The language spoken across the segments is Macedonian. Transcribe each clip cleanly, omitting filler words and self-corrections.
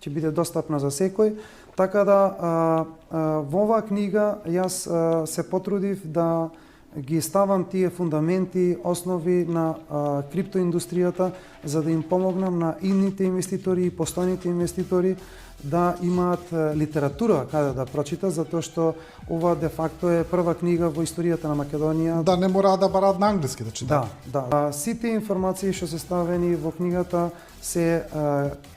ќе биде достапна за секој. Така да во оваа книга јас се потрудив да ги ставам тие фундаменти, основи на криптоиндустријата, за да им помогнам на идните инвеститори и постојните инвеститори да имаат литература каде да прочитат, затоа што ова де факто е прва книга во историјата на Македонија. Да не мораат да бараат на англиски да читаат. Да. Сите информации што се ставени во книгата се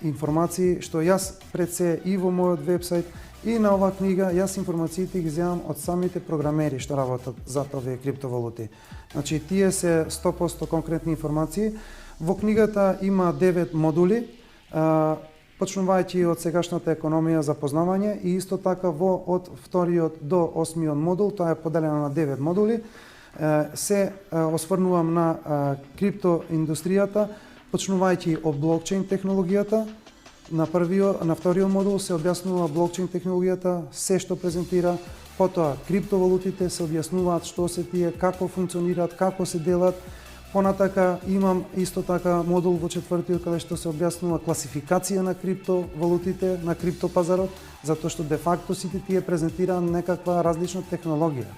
информации што јас пред се и во мојот вебсайт и на оваа книга јас информациите ги земам од самите програмери што работат за овие криптовалути. Значи тие се 100% конкретни информации. Во книгата има 9 модули, почнувајќи од сегашната економија за познавање и исто така од вториот до 8-миот модул, тоа е поделено на 9 модули. Се осврнувам на криптоиндустријата, почнувајќи од блокчейн технологијата. На вториот модул се објаснува блокчейн технологијата, се што презентира, потоа криптовалутите се објаснуваат што се тие, како функционираат, како се делат. Понатака имам исто така модул во четвртиот каде што се објаснува класификација на криптовалутите, на криптопазарот, затоа што де факто сите тие презентираат некаква различна технологија.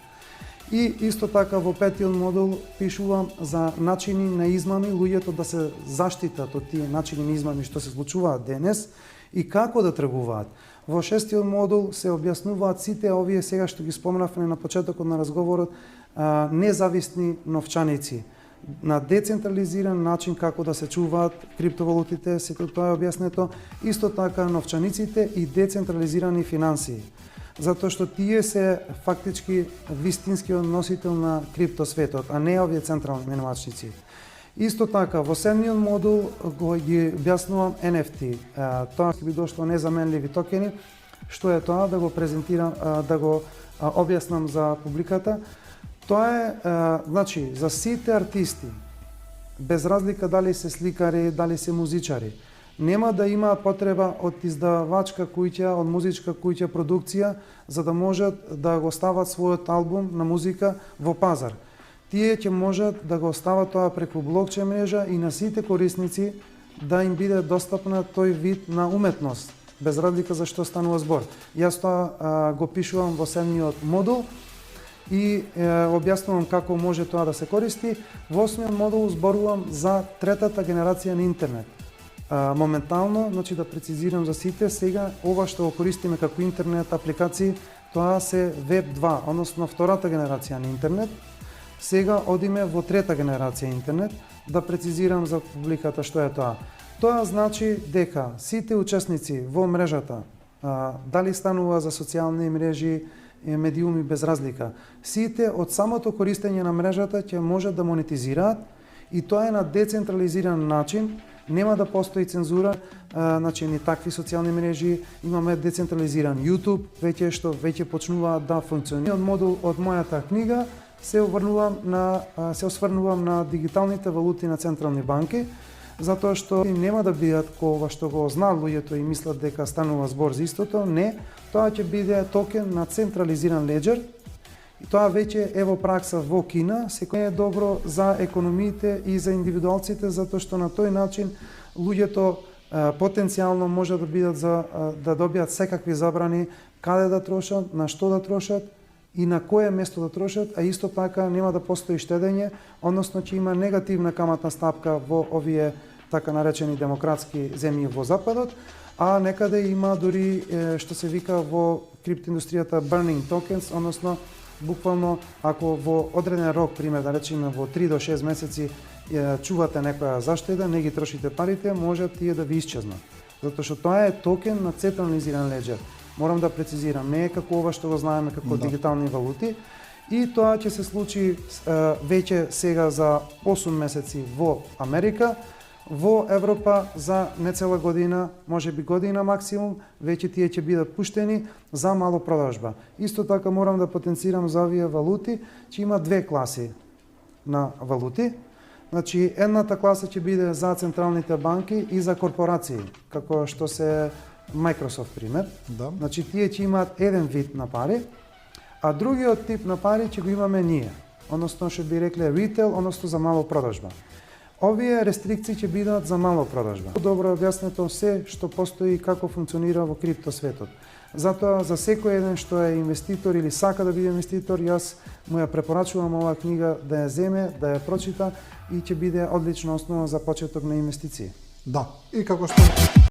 И исто така во петиот модул пишувам за начини на измами, луѓето да се заштитат од тие начини на измами што се случуваат денес и како да тргуваат. Во шестиот модул се објаснуваат сите овие сега што ги спомнавме на почетокот на разговорот, независни новчаници на децентрализиран начин како да се чуваат криптовалутите, сето тоа е објаснето, исто така новчаниците и децентрализирани финансии. Затоа што тие се фактички вистинскиот носител на криптосветот, а не овие централни менувачници. Исто така, во седмиот модул ги објаснувам NFT. Тоа ќе би дошло незаменливи токени. Што е тоа? Да го презентирам, да го објаснам за публиката. Тоа е, значи, за сите артисти, без разлика дали се сликари, дали се музичари, нема да имаат потреба од издавачка куќа, од музичка куќа продукција, за да можат да го стават својот албум на музика во пазар. Тие ќе можат да го стават тоа преку блокчейн мрежа и на сите корисници да им биде достапна тој вид на уметност, без разлика за што станува збор. Јас тоа го пишувам во седмиот модул и објаснувам како може тоа да се користи. Во 8-миот модул зборувам за третата генерација на интернет. Моментално, значи да прецизирам за сите, сега ова што го користиме како интернет апликации, тоа се Web 2, односно втората генерација на интернет. Сега одиме во трета генерација интернет, да прецизирам за публиката што е тоа. Тоа значи дека сите учесници во мрежата, дали станува за социјални мрежи, медиуми без разлика, сите од самото користење на мрежата ќе можат да монетизираат и тоа е на децентрализиран начин, нема да постои цензура, значи ни такви социјални мрежи, имаме децентрализиран YouTube, што веќе почнуваат да функционираат. Модул од мојата книга се осврнувам на дигиталните валути на централни банки, затоа што нема да бидат ова што го знаат луѓето и мислат дека станува збор за истото, не, тоа ќе биде токен на централизиран леџер. И тоа веќе е во пракса во Кина, секој е добро за економиите и за индивидуалците, затоа што на тој начин луѓето потенцијално може да бидат да добијат секакви забрани каде да трошат, на што да трошат и на кое место да трошат, а исто така нема да постои штедење, односно ќе има негативна каматна стапка во овие така наречени демократски земји во Западот, а некаде има дури што се вика во криптоиндустријата burning tokens, односно буквално ако во одреден рок, пример да речеме во 3 до 6 месеци чувате некоја заштеда, не ги трошите парите, може тие да ви исчезнат. Затоа што тоа е токен на централизиран леџер. Морам да прецизирам, не е како ова што го знаеме како дигитални валути. И тоа ќе се случи веќе сега за 8 месеци во Америка, во Европа за нецела година, може би година максимум, веќе тие ќе бидат пуштени за мало продажба. Исто така морам да потенцирам за овие валути, че има две класи на валути. Значи, едната класа ќе биде за централните банки и за корпорации, како што се Microsoft, пример. Да. Значи, тие ќе имаат еден вид на пари, а другиот тип на пари ќе го имаме ние. Односно, што би рекле ритейл, односно за мало продажба. Овие рестрикции ќе бидат за мало продажба. Добро објаснето се што постои и како функционира во криптосветот. Затоа за секој еден што е инвеститор или сака да биде инвеститор, јас му ја препорачувам оваа книга да ја земе, да ја прочита и ќе биде одлична основа за почеток на инвестиции. Да, и како што